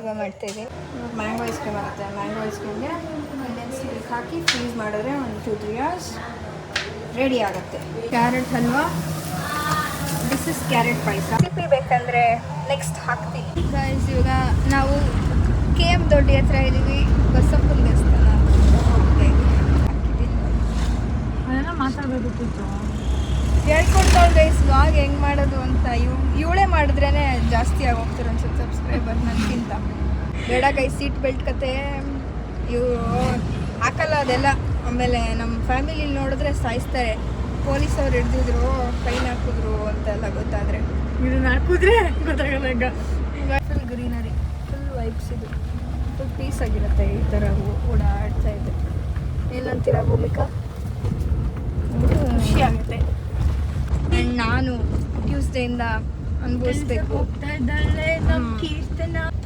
ಹಲ್ವಾ ಮಾಡ್ತಾಯಿದ್ದೆ. Mango ice cream ಆಗುತ್ತೆ. Mango ice ಕ್ರೀಮ್ಗೆ condense milk ಹಾಕಿ freeze ಮಾಡಿದ್ರೆ 1-2-3 hours ರೆಡಿ ಆಗುತ್ತೆ. Carrot halwa, this is carrot payasa. Recipe ಬೇಕಂದರೆ next ಹಾಕ್ತೀನಿ. ಗೈಸ್ ಇವಾಗ ನಾವು KM ದೊಡ್ಡಿ ಹತ್ರ ಇದ್ದೀವಿ. ಬಸಪ್ಪನ ದೇವಸ್ಥಾನ ಹೋಗ್ತಾ ಇದ್ದೀವಿ. ಅದೆಲ್ಲ ಮಾತಾಡಬೇಕಿತ್ತು. ಹೇಳ್ಕೊಡ್ತಾಳೆ ಗೈಸ್ ವ್ಲಾಗ್ ಹೆಂಗೆ ಮಾಡೋದು ಅಂತ. ಇವಳೇ ಮಾಡಿದ್ರೇ ಜಾಸ್ತಿ ಆಗಿ ಹೋಗ್ತಾರೆ ಅನ್ಸುತ್ತೆ ಸಬ್ಸ್ಕ್ರೈಬರ್ ನನಗಿಂತ. ಬೇಡ ಗೈಸ್, ಸೀಟ್ ಬೆಲ್ಟ್ ಕತೆ ಇವರು ಹಾಕಲ್ಲ ಅದೆಲ್ಲ. ಆಮೇಲೆ ನಮ್ಮ ಫ್ಯಾಮಿಲಿ ನೋಡಿದ್ರೆ ಸಾಯಿಸ್ತಾರೆ. ಪೊಲೀಸವ್ರು ಹಿಡ್ದಿದ್ರು, ಫೈನ್ ಹಾಕಿದ್ರು ಅಂತೆಲ್ಲ ಗೊತ್ತಾದರೆ. ಇದನ್ನ ಹಾಕಿದ್ರೆ ಗೊತ್ತಾಗಲ್ಲ. ಈಗ ಫುಲ್ ಗ್ರೀನರಿ, ಫುಲ್ ವೈಬ್ಸ್. ಇದು ಫುಲ್ ಪೀಸ್ ಆಗಿರುತ್ತೆ. ಈ ಥರ ಓಡಾಡ್ತಾ ಇದೆ. ಏನಂತೀರ ಭೂಮಿಕಾ? ಖುಷಿ ಆಗುತ್ತೆ. ಆ್ಯಂಡ್ ನಾನು ಟ್ಯೂಸ್ಡೇಯಿಂದ ಅನುಭವಿಸ್ಬೇಕು.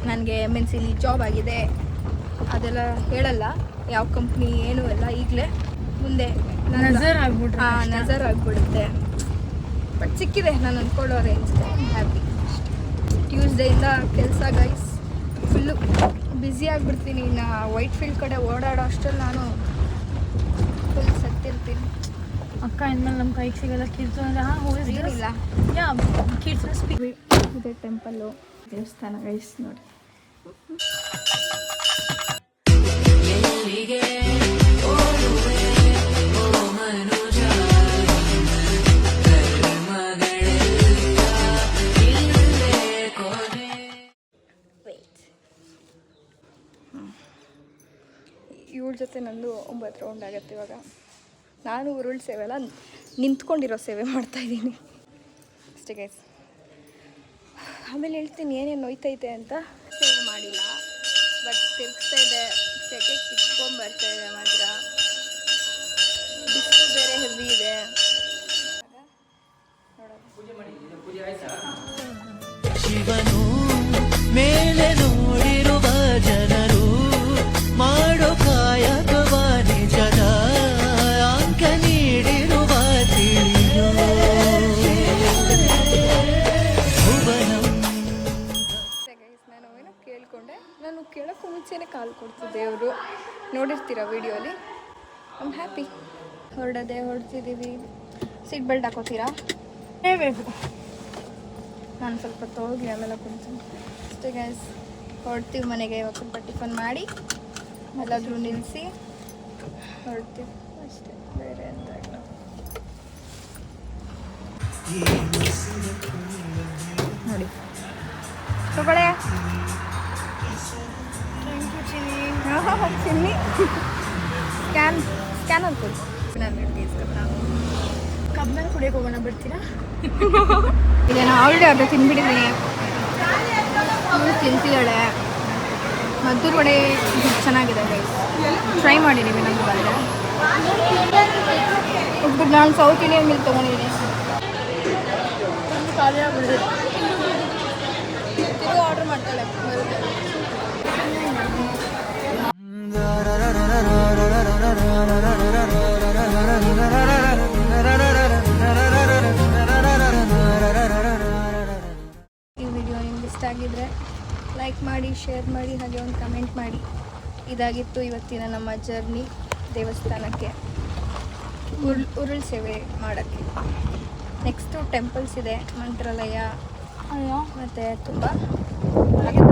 ನನಗೆ MNCಲಿ ಜಾಬ್ ಆಗಿದೆ. ಅದೆಲ್ಲ ಹೇಳಲ್ಲ, ಯಾವ ಕಂಪ್ನಿ ಏನೂ ಇಲ್ಲ. ಈಗಲೇ ಮುಂದೆ ನಜರ್ ಆಗ್ಬಿಡುತ್ತೆ. ಬಟ್ ಸಿಕ್ಕಿದೆ ನಾನು ಅಂದ್ಕೊಳ್ಳೋ ರೇಂಜ್ಗೆ. ಹ್ಯಾಪಿ. ಟ್ಯೂಸ್ಡೇಯಿಂದ ಕೆಲಸ ಗೈಸ್ ಫುಲ್ಲು ಬ್ಯುಸಿ ಆಗಿಬಿಡ್ತೀನಿ. ಇನ್ನು ವೈಟ್ ಫೀಲ್ಡ್ ಕಡೆ ಓಡಾಡೋ ಅಷ್ಟರಲ್ಲಿ ನಾನು ಫುಲ್ ಸತ್ತಿರ್ತೀನಿ. ಅಕ್ಕ ಇನ್ಮೇಲೆ ನಮ್ಮ ಕೈಗೆ ಸಿಗಲ್ಲ. ಕೀರ್ತು ಅಂದರೆ ಏನಿಲ್ಲ. ಕೀರ್ತು ಸ್ಪೀಕ್. ಇದೆ ಟೆಂಪಲ್ಲು, ದೇವಸ್ಥಾನ ಗೈಸ್ ನೋಡಿ. ಇವಳ ಜೊತೆ ನಂದು 9 ರೌಂಡ್ ಆಗುತ್ತೆ ಇವಾಗ. ನಾನು ಉರುಳು ಸೇವೆ ಅಲ್ಲ, ನಿಂತ್ಕೊಂಡಿರೋ ಸೇವೆ ಮಾಡ್ತಾಯಿದ್ದೀನಿ ಅಷ್ಟೇ ಗೈಸ್. ಆಮೇಲೆ ಹೇಳ್ತೀನಿ ಏನೇನು ನೋಯ್ತೈತೆ ಅಂತ. ಸೇವೆ ಮಾಡಿಲ್ಲ, ಬಟ್ ತಿರ್ಗಿಸ್ತಾ ಇದೆ. ಸೆಕೆ ಕಿತ್ಕೊಂಡ್ಬರ್ತಾಯಿದೆ ಮಾತ್ರ. ಬಿಸಿಲು ಬೇರೆ ಹೆವಿ ಇದೆ. ಶಿವನು ಮೇಲೆ ನೋಡಿರುವ ಜನರು ಮಾಡೋ ಕಾಯಕವ ನಿಜದ ಅಂಕ ನೀಡಿರುವ ತಿಳಿಯೋ ನಾನು ಏನೋ ಕೇಳಿಕೊಂಡೆ. ನಾನು ಕೇಳೋಕ್ಕೂ ಮುಂಚೆನೇ ಕಾಲ್ ಕೊಡ್ತಿದ್ದೆ ಅವರು. ನೋಡಿರ್ತೀರ ವಿಡಿಯೋಲಿ. I'm happy. ಹೊರಡ್ತಿದ್ದೀವಿ. ಸೀಟ್ ಬೆಲ್ಟ್ ಹಾಕೋತೀರಾ? ಬೇಕು. ನಾನು ಸ್ವಲ್ಪ ಹೋಗಿ ಆಮೇಲೆ ಕುಂತೀನಿ ಅಷ್ಟೇ ಗೈಸ್. ಹೊರಡ್ತೀವಿ ಮನೆಗೆ. ಇವಾಗ ಸ್ವಲ್ಪ ಟಿಫನ್ ಮಾಡಿ ಎಲ್ಲಾದರೂ ನಿಲ್ಲಿಸಿ ಹೊರಡ್ತೀವಿ ಅಷ್ಟೇ, ಬೇರೆ ಅಂತ ಇಲ್ಲ. ನೋಡಿ ತಗೊಳ್ಳೆ. ಚಿನ್ನಿ ಸ್ಕ್ಯಾನ್ ಅನ್ಕೊಳ್ಳಿ. ಕಬ್ಬಲ್ಲಿ ಕುಡಿಯೋಕೆ ಹೋಗೋಣ, ಬಿಡ್ತೀರಾ? ಇದೇನೋ ಆಲ್ರೆಡಿ ಅರ್ಧ ತಿನ್ಬಿಟ್ಟಿದ್ದೀನಿ. ತಿಂತಿದ್ದಾಳೆ. ಮದ್ದೂರು ವಡೆ ಚೆನ್ನಾಗಿದೆ ಗೈಸ್, ಟ್ರೈ ಮಾಡಿದ್ದೀವಿ. ನಮ್ಗೆ ಬಂದರೆ ಒಬ್ಬರು ನಾನು ಸೌತ್ ಇಂಡಿಯನ್ ಮಿಲ್ ತೊಗೊಂಡಿದ್ದೀನಿ. ಖಾಲಿ ಆಗ್ಬಿಡಿದೆ. ತಿರುಗಿ ಆರ್ಡ್ರ್ ಮಾಡ್ತಾಳೆ. ಈ ವಿಡಿಯೋ ನಿಮ್ಗೆ ಇಷ್ಟ ಆಗಿದ್ರೆ ಲೈಕ್ ಮಾಡಿ, ಶೇರ್ ಮಾಡಿ, ಹಾಗೆ ಒಂದು ಕಮೆಂಟ್ ಮಾಡಿ. ಇದಾಗಿತ್ತು ಇವತ್ತಿನ ನಮ್ಮ ಜರ್ನಿ ದೇವಸ್ಥಾನಕ್ಕೆ, ಉರುಳು ಸೇವೆ ಮಾಡೋಕ್ಕೆ. ನೆಕ್ಸ್ಟು ಟೆಂಪಲ್ಸ್ ಇದೆ, ಮಂತ್ರಾಲಯ ಮತ್ತು ತುಂಬ ಹಾಗೆ